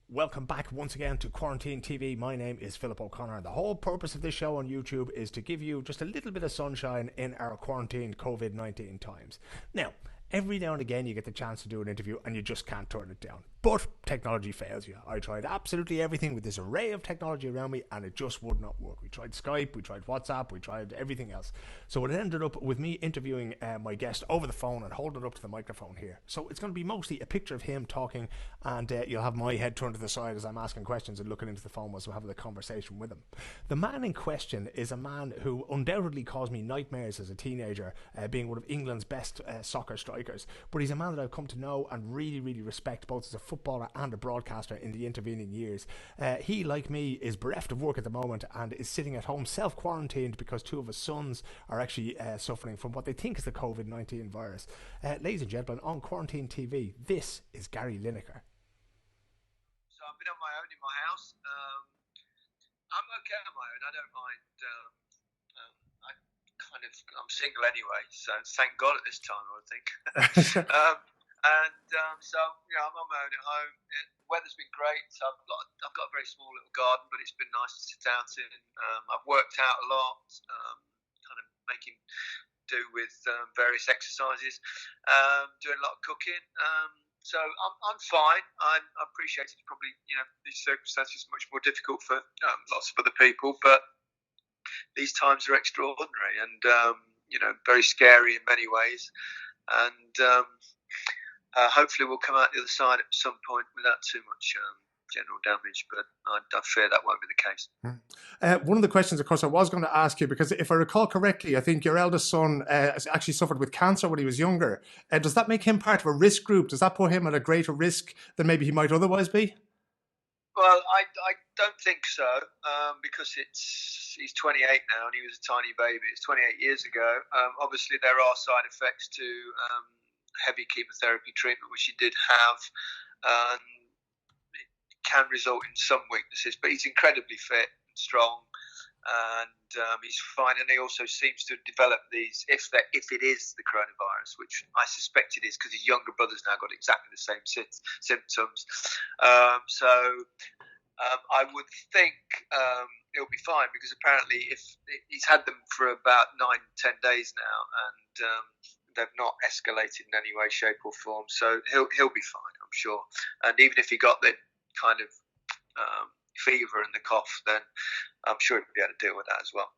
Welcome back once again to Quarantine TV. My name is Philip O'Connor, and the whole purpose of this show on YouTube is to give you just a little bit of sunshine in our quarantine COVID-19 times. Now, every now and again you get the chance to do an interview and you just can't turn it down. But technology fails you. I tried absolutely everything with this array of technology around me and it just would not work. We tried Skype, we tried WhatsApp, we tried everything else. So it ended up with me interviewing my guest over the phone and holding it up to the microphone here. So it's going to be mostly a picture of him talking, and you'll have my head turned to the side as I'm asking questions and looking into the phone whilst we're having a conversation with him. The man in question is a man who undoubtedly caused me nightmares as a teenager, being one of England's best soccer strikers. But he's a man that I've come to know and really, really respect, both as a footballer and a broadcaster in the intervening years. He, like me, is bereft of work at the moment and is sitting at home self-quarantined because two of his sons are actually suffering from what they think is the COVID-19 virus. Ladies and gentlemen, on Quarantine TV, this is Gary Lineker. So I've been on my own in my house. I'm okay on my own. I don't mind. I'm single anyway, so thank God at this time, I would think. So I'm on my own at home. The weather's been great. So I've got a very small little garden, but it's been nice to sit out in. I've worked out a lot, kind of making do with various exercises, doing a lot of cooking. So I'm fine. I appreciate it's probably, these circumstances are much more difficult for lots of other people, but these times are extraordinary and very scary in many ways. And hopefully we'll come out the other side at some point without too much general damage, but I fear that won't be the case. One of the questions, of course, I was going to ask you, because if I recall correctly, I think your eldest son actually suffered with cancer when he was younger. Does that make him part of a risk group? Does that put him at a greater risk than maybe he might otherwise be? Well, I don't think so, because he's 28 now and he was a tiny baby. It's 28 years ago. Obviously, there are side effects to heavy chemotherapy treatment, which he did have. It can result in some weaknesses, but he's incredibly fit and strong, and he's fine. And he also seems to have developed these, if it is the coronavirus, which I suspect it is, because his younger brother's now got exactly the same symptoms. I would think it'll be fine, because apparently if he's had them for about 9-10 days now, and they've not escalated in any way, shape or form, so he'll be fine, I'm sure. And even if he got the kind of fever and the cough, then I'm sure he'll be able to deal with that as well.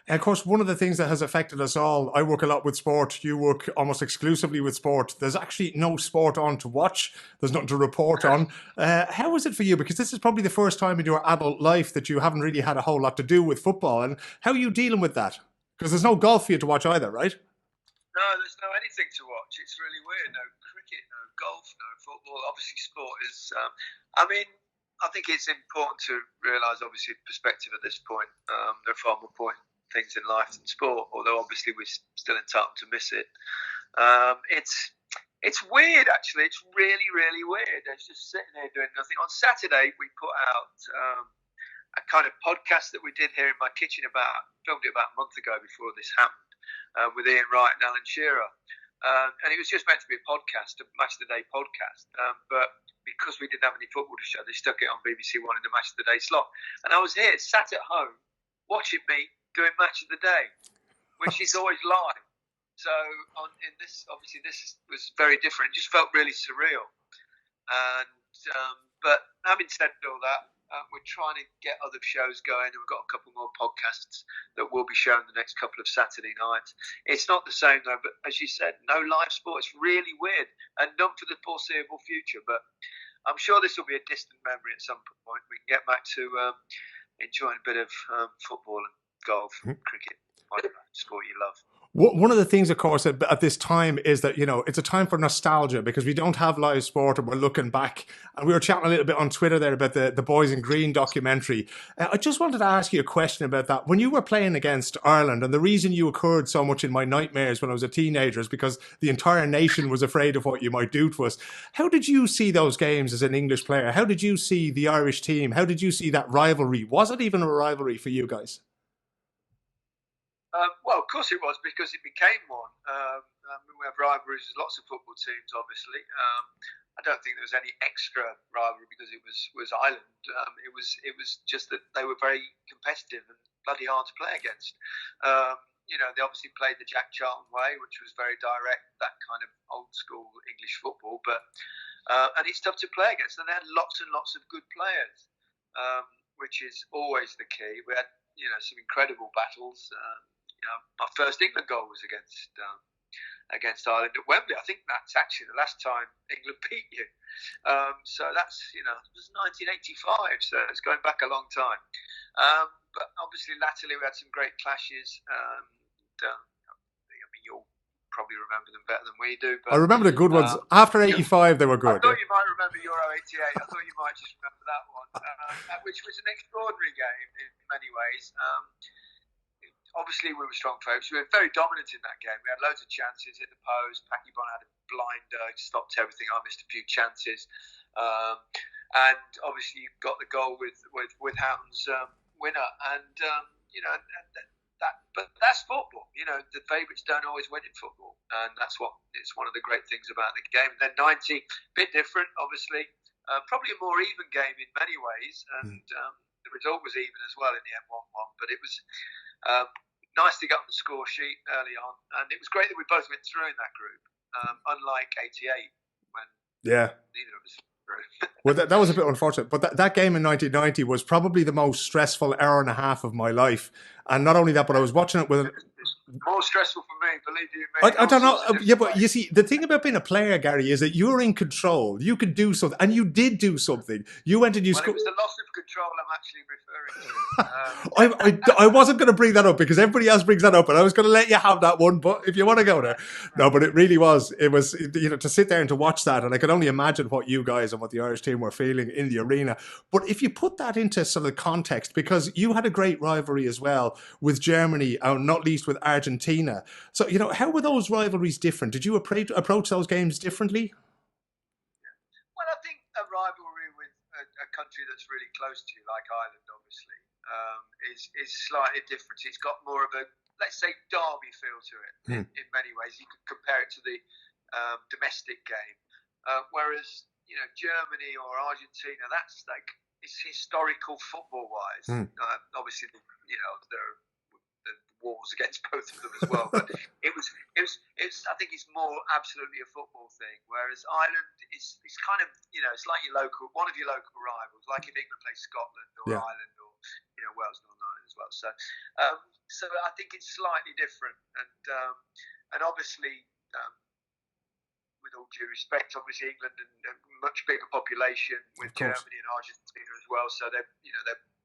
And of course, one of the things that has affected us all, I work a lot with sport, you work almost exclusively with sport. There's actually no sport on to watch. There's nothing to report on. How is it for you? Because this is probably the first time in your adult life that you haven't really had a whole lot to do with football. And how are you dealing with that? Because there's no golf for you to watch either, right? No, there's no anything to watch. It's really weird. No cricket, no golf, no football. Obviously, sport is... I think it's important to realise, obviously, perspective at this point. There are far more important things in life than sport, although obviously we're still entitled to miss it. It's weird, actually. It's really, really weird. It's just sitting here doing nothing. On Saturday, we put out a kind of podcast that we did here in my kitchen filmed it about a month ago before this happened, with Ian Wright and Alan Shearer. And it was just meant to be a podcast, a Match of the Day podcast. But because we didn't have any football to show, they stuck it on BBC One in the Match of the Day slot. And I was here, sat at home, watching me doing Match of the Day, which is always live. So this was very different. It just felt really surreal. And but having said all that, we're trying to get other shows going, and we've got a couple more podcasts that will be shown the next couple of Saturday nights. It's not the same though, but as you said, no live sport. It's really weird, and none for the foreseeable future. But I'm sure this will be a distant memory at some point. We can get back to enjoying a bit of football and golf, cricket, whatever sport you love. One of the things, of course, at this time is that, it's a time for nostalgia, because we don't have live sport and we're looking back. And we were chatting a little bit on Twitter there about the Boys in Green documentary. I just wanted to ask you a question about that. When you were playing against Ireland, and the reason you occurred so much in my nightmares when I was a teenager is because the entire nation was afraid of what you might do to us. How did you see those games as an English player? How did you see the Irish team? How did you see that rivalry? Was it even a rivalry for you guys? Well, of course it was, because it became one. We have rivalries with lots of football teams, obviously. I don't think there was any extra rivalry because it was Ireland. It was just that they were very competitive and bloody hard to play against. They obviously played the Jack Charlton way, which was very direct, that kind of old school English football. But and it's tough to play against. And they had lots and lots of good players, which is always the key. We had some incredible battles. My first England goal was against Ireland at Wembley. I think that's actually the last time England beat you. So that's, it was 1985, so it's going back a long time. But obviously, latterly, we had some great clashes. You'll probably remember them better than we do. But, I remember the good ones. After 85, they were good. I thought you might remember Euro 88. I thought you might just remember that one, which was an extraordinary game in many ways. Obviously, we were strong favourites. We were very dominant in that game. We had loads of chances at the post. Packy Bon had a blinder, stopped everything. I missed a few chances. And obviously, you got the goal with Houghton's winner. And, but that's football. The favourites don't always win in football. And it's one of the great things about the game. And then 90, a bit different, obviously. Probably a more even game in many ways. And the result was even as well in the end, 1-1. But it was nice to get on the score sheet early on, and it was great that we both went through in that group, unlike 88 when neither of us were through. Well, that was a bit unfortunate, but that game in 1990 was probably the most stressful hour and a half of my life. And not only that, but I was watching it with... More stressful for me, believe you me. I don't know. Yeah, but you see, the thing about being a player, Gary, is that you're in control. You could do something, and you did do something. You went and you scored. It was the loss of control I'm actually referring to. I wasn't going to bring that up because everybody else brings that up, and I was going to let you have that one. But if you want to go there, no. But it really was. It was to sit there and to watch that, and I could only imagine what you guys and what the Irish team were feeling in the arena. But if you put that into sort of context, because you had a great rivalry as well with Germany, not least with Argentina. So, how were those rivalries different? Did you approach those games differently? Well, I think a rivalry with a country that's really close to you, like Ireland, obviously, is slightly different. It's got more of a, let's say, derby feel to it in many ways. You could compare it to the domestic game. Whereas, Germany or Argentina, that's like, it's historical football-wise. Obviously, there are wars against both of them as well, but it was I think it's more absolutely a football thing, whereas Ireland is kind of it's like one of your local rivals, like if England plays Scotland or Ireland or Wales, Northern Ireland as well. So I think it's slightly different, and obviously with all due respect, obviously England and a much bigger population with Germany and Argentina as well, so they're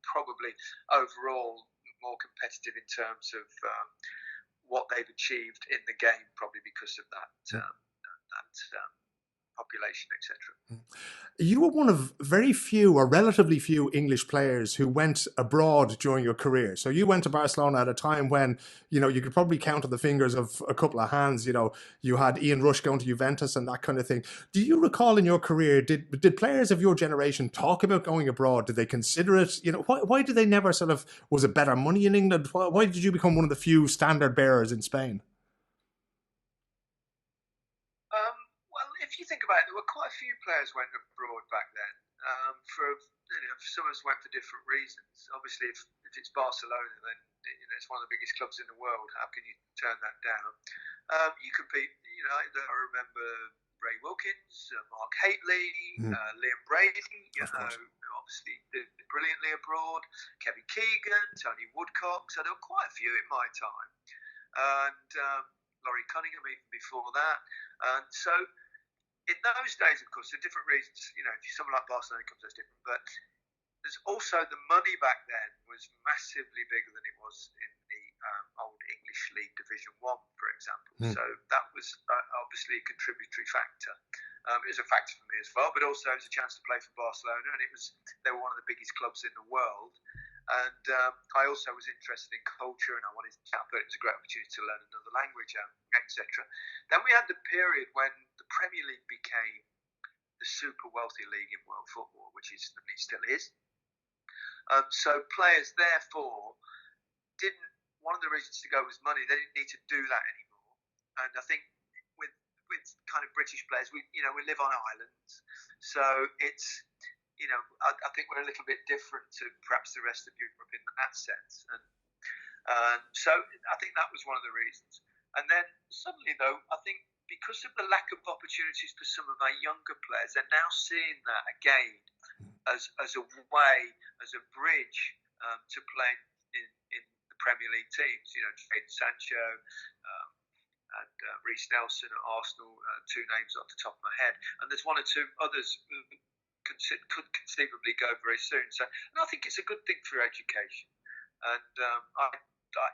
probably overall more competitive in terms of what they've achieved in the game, probably because of that population, etc. You were one of very few or relatively few English players who went abroad during your career. So you went to Barcelona at a time when, you could probably count on the fingers of a couple of hands. You had Ian Rush going to Juventus and that kind of thing. Do you recall in your career, did players of your generation talk about going abroad? Did they consider it? Why did they never was it better money in England? Why did you become one of the few standard bearers in Spain? If you think about it, there were quite a few players went abroad back then. Some of us went for different reasons. Obviously, if it's Barcelona, then it's one of the biggest clubs in the world. How can you turn that down? You could be, I remember Ray Wilkins, Mark Haitley, Liam Brady. Obviously did brilliantly abroad. Kevin Keegan, Tony Woodcock. So there were quite a few in my time, and Laurie Cunningham even before that. And so. In those days, of course, for different reasons, someone like Barcelona comes as different, but there's also the money back then was massively bigger than it was in the old English League Division 1, for example. So that was obviously a contributory factor. It was a factor for me as well, but also it was a chance to play for Barcelona, and they were one of the biggest clubs in the world. And I also was interested in culture, and I thought it was a great opportunity to learn another language, etc. Then we had the period when the Premier League became the super wealthy league in world football, it still is. So players, therefore, one of the reasons to go was money. They didn't need to do that anymore. And I think with with kind of British players, we live on islands, so it's I think we're a little bit different to perhaps the rest of Europe in that sense, and so I think that was one of the reasons. And then suddenly, though, I think because of the lack of opportunities for some of our younger players, they're now seeing that again as a way, as a bridge to play in the Premier League teams. Jadon Sancho and Reece Nelson at Arsenal, two names off the top of my head. And there's one or two others who could conceivably go very soon. And I think it's a good thing for education. And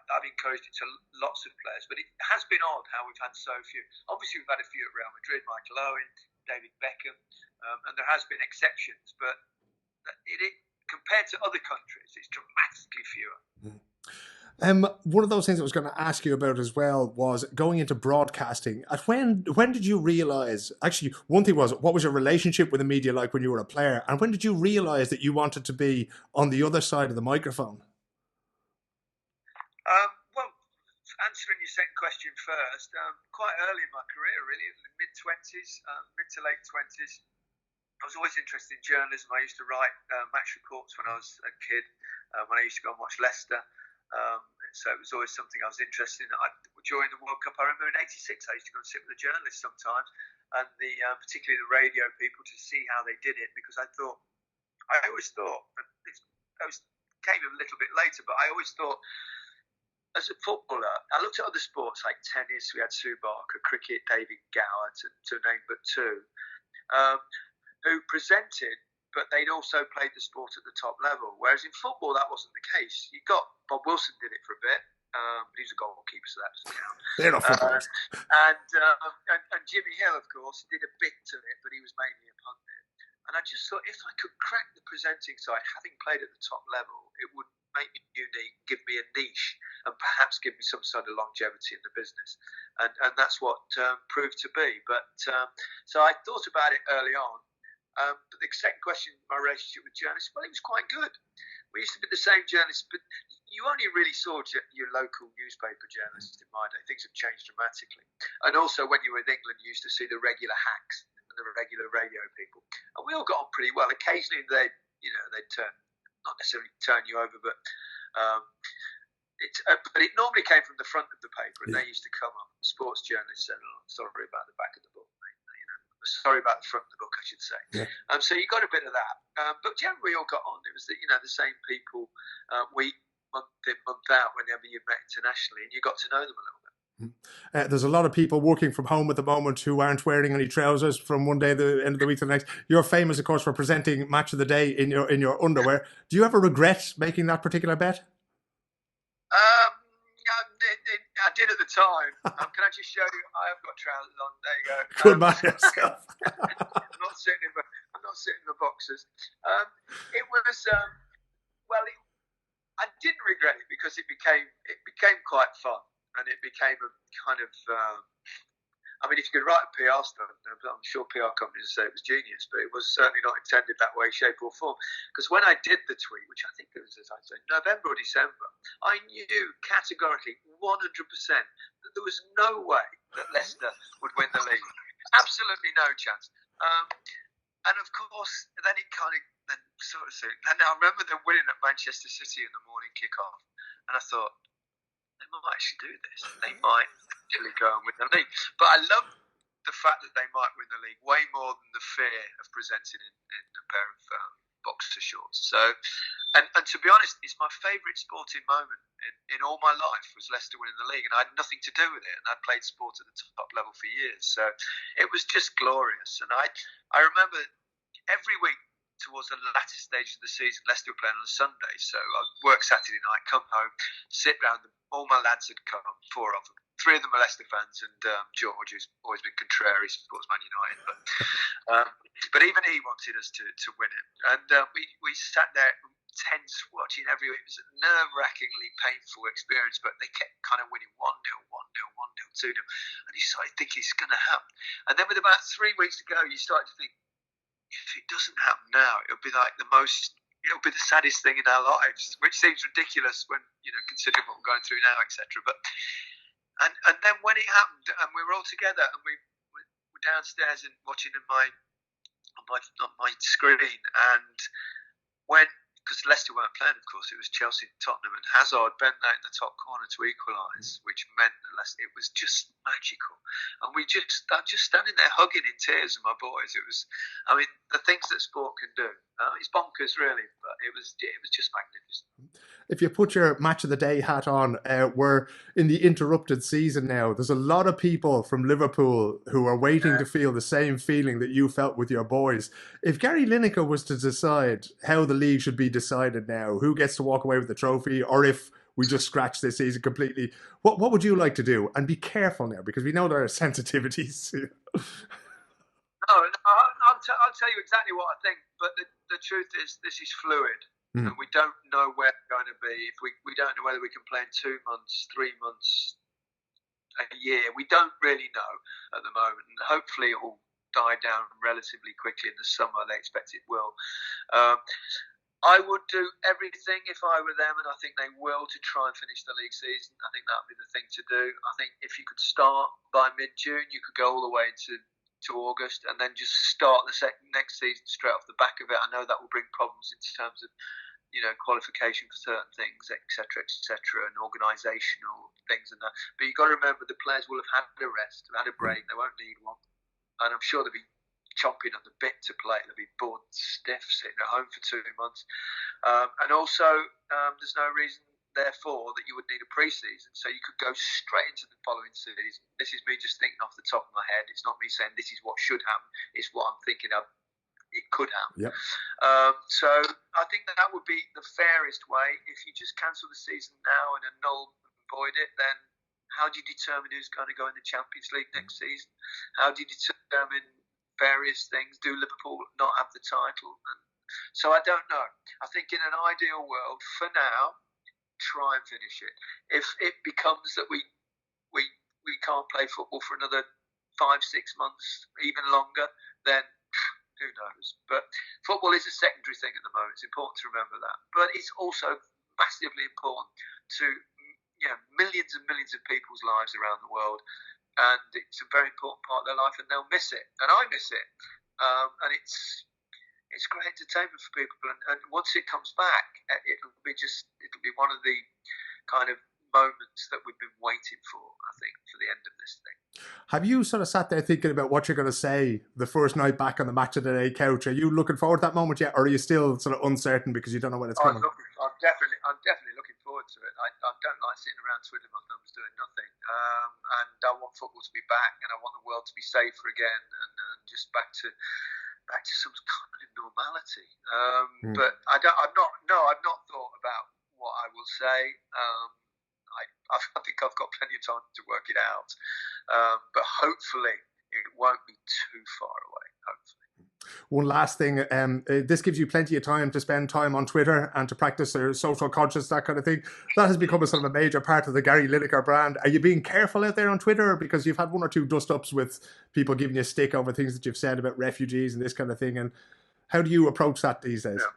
I've encouraged it to lots of players, but it has been odd how we've had so few. Obviously, we've had a few at Real Madrid, Michael Owen, David Beckham, and there has been exceptions, but compared to other countries, it's dramatically fewer. One of those things I was going to ask you about as well was going into broadcasting. When did you realise? Actually, one thing was, what was your relationship with the media like when you were a player, and when did you realise that you wanted to be on the other side of the microphone? Well, answering your second question first, quite early in my career, really, in the mid-20s, mid to late 20s, I was always interested in journalism. I used to write match reports when I was a kid, when I used to go and watch Leicester. So it was always something I was interested in. During the World Cup, I remember in '86, I used to go and sit with the journalists sometimes, and particularly the radio people, to see how they did it, because I always thought, and it came a little bit later, but I always thought, as a footballer, I looked at other sports like tennis. We had Sue Barker, cricket, David Gower, to name but two, who presented, but they'd also played the sport at the top level. Whereas in football, that wasn't the case. You got Bob Wilson did it for a bit, but he was a goalkeeper, so that doesn't count. They're not footballers. And Jimmy Hill, of course, did a bit to it, but he was mainly a pundit. And I just thought, if I could crack the presenting side, having played at the top level, it would make me unique, give me a niche, and perhaps give me some sort of longevity in the business. And that's what proved to be. But so I thought about it early on. But the second question, my relationship with journalists, well, it was quite good. We used to be the same journalists, but you only really saw your local newspaper journalists in my day. Things have changed dramatically. And also, when you were in England, you used to see the regular hacks and the regular radio people. And we all got on pretty well. Occasionally, they'd not necessarily turn you over, but it normally came from the front of the paper, and they used to come up, sports journalists, and sorry about the back of the book, mate. Sorry about the front of the book, I should say. Yeah. So you got a bit of that, but generally we all got on. It was the same people week, month in, month out, whenever you met internationally, and you got to know them a little bit. There's a lot of people working from home at the moment who aren't wearing any trousers from one day to the end of the week to the next. You're famous, of course, for presenting Match of the Day in your underwear. Do you ever regret making that particular bet? I did at the time. Can I just show you? I have got trousers on. There you go. Good man yourself. I'm not sitting in the boxers. It was I didn't regret it because it became quite fun, and it became a kind of. If you could write a PR stunt, I'm sure PR companies would say it was genius, but it was certainly not intended that way, shape or form. Because when I did the tweet, which I think it was, as I say, November or December, I knew categorically 100% that there was no way that Leicester would win the league. Absolutely no chance. And of course, then it kind of sort of suited. And I remember them winning at Manchester City in the morning kickoff, and I thought, they might actually do this. They might actually go and win the league. But I love the fact that they might win the league way more than the fear of presenting in a pair of boxer shorts. So, and to be honest, it's my favourite sporting moment in all my life was Leicester winning the league, and I had nothing to do with it. And I played sport at the top level for years, so it was just glorious. And I remember every week, towards the latter stage of the season, Leicester were playing on a Sunday, so I'd work Saturday night, come home, sit round them. All my lads had come, 4 of them. 3 of them are Leicester fans, and George, who's always been contrary, supports Man United, but even he wanted us to win it. And we sat there tense watching every week. It was a nerve-wrackingly painful experience, but they kept kind of winning 1-0, 1-0, 1-0, 2-0, and you started thinking it's going to happen. And then with about 3 weeks to go, you started to think, if it doesn't happen now, it'll be the saddest thing in our lives, which seems ridiculous when considering what we're going through now, etc. But and then when it happened, and we were all together, and downstairs and watching on my screen, and because Leicester weren't playing, of course, it was Chelsea and Tottenham, and Hazard bent that in the top corner to equalise, which meant that Leicester, it was just magical. And I'm just standing there hugging in tears with my boys. It was, I mean, the things that sport can do. It's bonkers, really, but it was just magnificent. If you put your match of the day hat on, we're in the interrupted season now. There's a lot of people from Liverpool who are waiting to feel the same feeling that you felt with your boys. If Gary Lineker was to decide how the league should be decided now, who gets to walk away with the trophy, or if we just scratch this season completely, what would you like to do? And be careful now, because we know there are sensitivities. I'll tell you exactly what I think, but the truth is this is fluid. And we don't know where it's going to be. If we don't know whether we can play in 2 months, 3 months, a year. We don't really know at the moment. And hopefully it will die down relatively quickly in the summer. They expect it will. I would do everything if I were them, and I think they will, to try and finish the league season. I think that would be the thing to do. I think if you could start by mid-June, you could go all the way to August, and then just start the next season straight off the back of it. I know that will bring problems in terms of qualification for certain things, etc., and organisational things and that. But you've got to remember the players will have had a rest, had a break. They won't need one, and I'm sure they'll be chomping on the bit to play. They'll be bored stiff sitting at home for 2 months, and also there's no reason therefore that you would need a pre-season, so you could go straight into the following season. This is me just thinking off the top of my head. It's not me saying this is what should happen. It's what I'm thinking of. It could happen. Yep. So I think that would be the fairest way. If you just cancel the season now and annul and void it, then how do you determine who's going to go in the Champions League next season? How do you determine various things? Do Liverpool not have the title? And so I don't know. I think in an ideal world, for now, try and finish it. If it becomes that we can't play football for another 5-6 months, even longer, then who knows? But football is a secondary thing at the moment. It's important to remember that. But it's also massively important to millions and millions of people's lives around the world. And it's a very important part of their life, and they'll miss it. And I miss it. And it's great entertainment for people. And once it comes back, it'll be one of the kind of moments that we've been waiting for, I think, for the end of this thing. Have you sort of sat there thinking about what you're going to say the first night back on the match of the day couch? Are you looking forward to that moment yet, or are you still sort of uncertain because you don't know when it's coming? I'm definitely looking forward to it. I don't like sitting around twiddling my thumbs doing nothing, and I want football to be back, and I want the world to be safer again, and just back to some kind of normality. But I've not thought about what I will say. I think I've got plenty of time to work it out, but hopefully it won't be too far away. Hopefully. One last thing, this gives you plenty of time to spend time on Twitter and to practice social conscience, that kind of thing. That has become a sort of a major part of the Gary Lineker brand. Are you being careful out there on Twitter, because you've had 1 or 2 dust-ups with people giving you stick over things that you've said about refugees and this kind of thing? And how do you approach that these days? Yeah.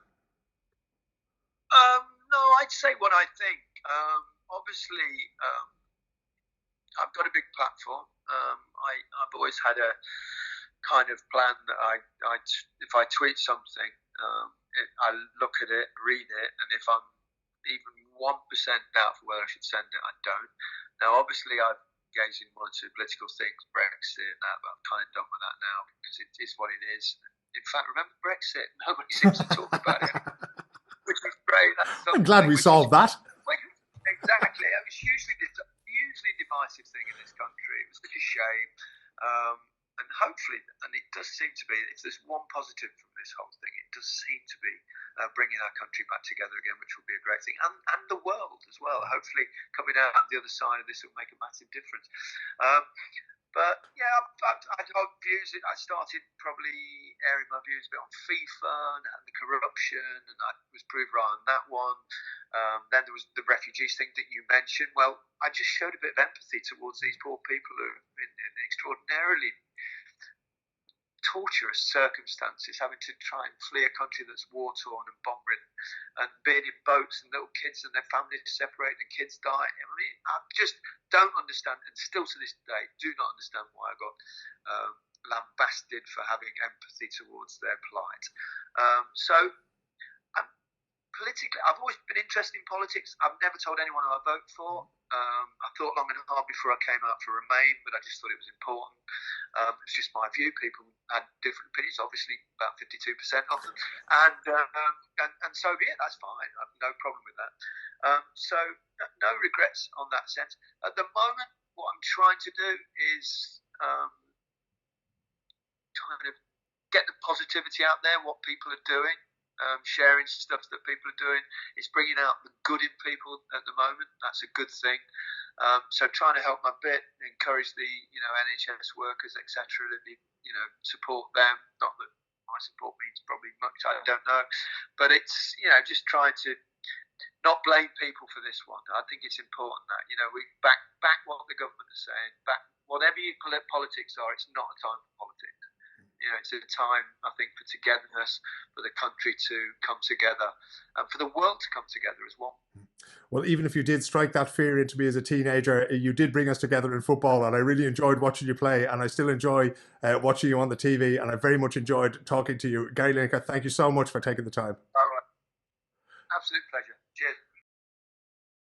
No, I'd say what I think. Obviously, I've got a big platform. I've always had a kind of plan that if I tweet something, I look at it, read it, and if I'm even 1% doubtful whether I should send it, I don't. Now, obviously, I've engaged in 1 or 2 political things, Brexit and that, but I'm kind of done with that now because it is what it is. In fact, remember Brexit? Nobody seems to talk about it, which is great. I'm glad we solved that. Exactly. It was hugely divisive thing in this country. It was such a shame. And hopefully, and it does seem to be, if there's one positive from this whole thing, it does seem to be bringing our country back together again, which will be a great thing. And the world as well. Hopefully, coming out the other side of this will make a massive difference. But yeah, I'd hold views. I started probably airing my views a bit on FIFA and the corruption, and I was proved right on that one. Then there was the refugees thing that you mentioned. Well, I just showed a bit of empathy towards these poor people who have been in extraordinarily torturous circumstances, having to try and flee a country that's war-torn and bomb-ridden, and being in boats and little kids and their families separated and kids dying. I mean, I just don't understand, and still to this day, do not understand why I got lambasted for having empathy towards their plight. So, politically, I've always been interested in politics. I've never told anyone who I vote for. I thought long and hard before I came out for Remain, but I just thought it was important. It's just my view. People had different opinions, obviously about 52% of them, and so be it. That's fine. I've no problem with that. So no regrets on that sense. At the moment, what I'm trying to do is kind of get the positivity out there, what people are doing. Sharing stuff that people are doing. It's bringing out the good in people at the moment. That's a good thing. So trying to help my bit, encourage the NHS workers, etc. Support them. Not that my support means probably much. I don't know, but it's just trying to not blame people for this one. I think it's important that we back what the government is saying. Back whatever you politics are. It's not a time for politics. It's a time, I think, for togetherness, for the country to come together, and for the world to come together as well. Well, even if you did strike that fear into me as a teenager, you did bring us together in football, and I really enjoyed watching you play, and I still enjoy watching you on the TV, and I very much enjoyed talking to you. Gary Lineker, thank you so much for taking the time. All right. Absolute pleasure.